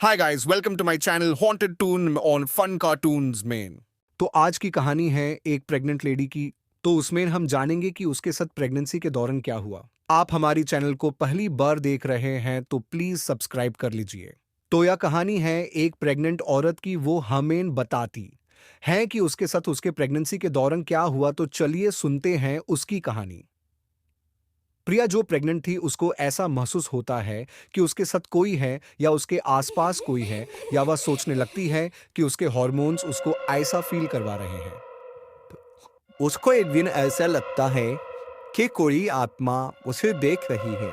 Hi guys, welcome to my channel Haunted Toon on Fun Cartoons में। तो आज की कहानी है एक प्रेग्नेंट लेडी की। तो उसमें हम जानेंगे कि उसके साथ प्रेगनेंसी के दौरान क्या हुआ। आप हमारी चैनल को पहली बार देख रहे हैं तो प्लीज सब्सक्राइब कर लीजिए। तो यह कहानी है एक प्रेग्नेंट औरत की। वो हमें बताती है कि उसके साथ उसके प्रेगनेंसी के दौरान क्या हुआ। तो चलिए सुनते हैं उसकी कहानी। प्रिया जो प्रेग्नेंट थी उसको ऐसा महसूस होता है कि उसके साथ कोई है या उसके आसपास कोई है, या वह सोचने लगती है कि उसके हार्मोन्स उसको ऐसा फील करवा रहे हैं। उसको एक दिन ऐसा लगता है कि कोई आत्मा उसे देख रही है,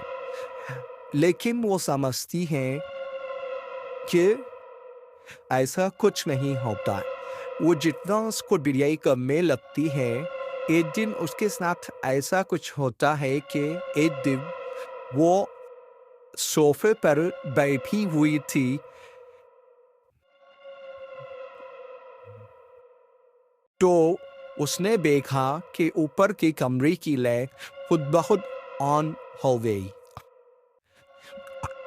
लेकिन वो समझती है कि ऐसा कुछ नहीं होता। वो जितना उसको बिरियाई करने लगती है, एक दिन उसके साथ ऐसा कुछ होता है कि एक दिन वो सोफे पर बैठी हुई थी। तो उसने देखा कि ऊपर के कमरे की लाइट खुद बहुत ऑन हो गई।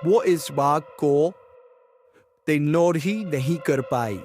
वो इस बात को इग्नोर ही नहीं कर पाई।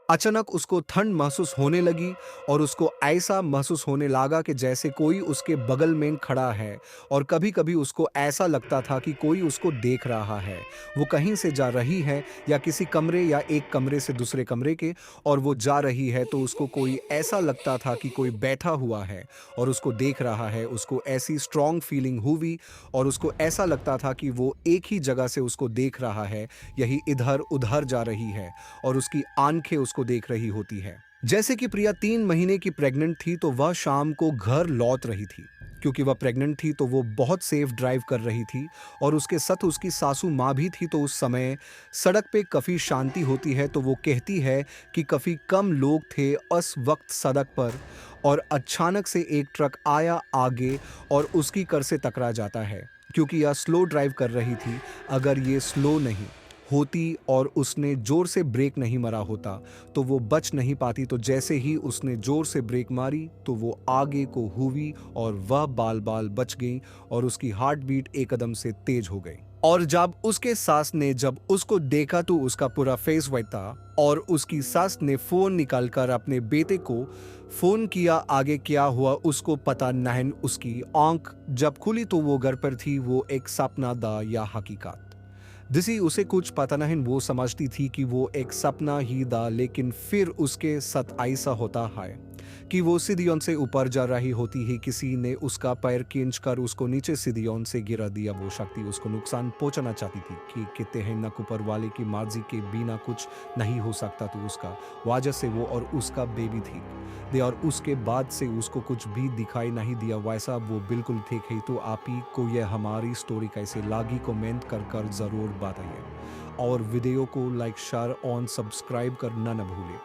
अचानक उसको ठंड महसूस होने लगी और उसको ऐसा महसूस होने लगा कि जैसे कोई उसके बगल में खड़ा है। और कभी कभी उसको ऐसा लगता था कि कोई उसको देख रहा है। वो कहीं से जा रही है, या किसी कमरे या एक कमरे से दूसरे कमरे के, और वो जा रही है तो उसको कोई ऐसा लगता था कि कोई बैठा हुआ है और उसको देख रहा है। उसको ऐसी स्ट्रॉन्ग फीलिंग हुई और उसको ऐसा लगता था कि वो एक ही जगह से उसको देख रहा है, यही इधर उधर जा रही है और उसकी आंखें उसको देख रही होती है। जैसे कि प्रिया 3 महीने की प्रेग्नेंट थी तो वह शाम को घर लौट रही थी। क्योंकि वह प्रेग्नेंट थी तो वो बहुत सेफ ड्राइव कर रही थी, और उसके साथ उसकी सासू माँ भी थी। तो उस समय सड़क पे काफ़ी शांति होती है। तो वो कहती है कि काफ़ी कम लोग थे उस वक्त सड़क पर, और अचानक से एक ट्रक आया आगे और उसकी कर से टकरा जाता है। क्योंकि यह स्लो ड्राइव कर रही थी, अगर ये स्लो नहीं होती और उसने जोर से ब्रेक नहीं मारा होता तो वो बच नहीं पाती। तो जैसे ही उसने जोर से ब्रेक मारी तो वो आगे को हुई और वह बाल बाल बच गई, और उसकी हार्ट बीट एकदम से तेज हो गई। और जब उसके सास ने जब उसको देखा तो उसका पूरा फेस वाइट था, और उसकी सास ने फोन निकालकर अपने बेटे को फोन किया। आगे क्या हुआ उसको पता नहीं। उसकी आंख जब खुली तो वो घर पर थी। वो एक सपना था या हकीकत, जिसे उसे कुछ पता नहीं। वो समझती थी कि वो एक सपना ही था, लेकिन फिर उसके साथ ऐसा होता है कि वो सीढ़ियों से ऊपर जा रही होती है। किसी ने उसका पैर खींच कर उसको नीचे सीढ़ियों से गिरा दिया। वो शक्ति उसको नुकसान पहुंचाना चाहती थी कि कहते हैं न ऊपर वाले की मर्जी के बिना कुछ नहीं हो सकता। तो उसका वजह से वो और उसका बेबी थी दे, और उसके बाद से उसको कुछ भी दिखाई नहीं दिया वैसा वो बिल्कुल ठीक है। तो आप ही को यह हमारी स्टोरी कैसे लगी कमेंट कर जरूर बताइए, और वीडियो को लाइक शेयर और सब्सक्राइब करना न भूलें।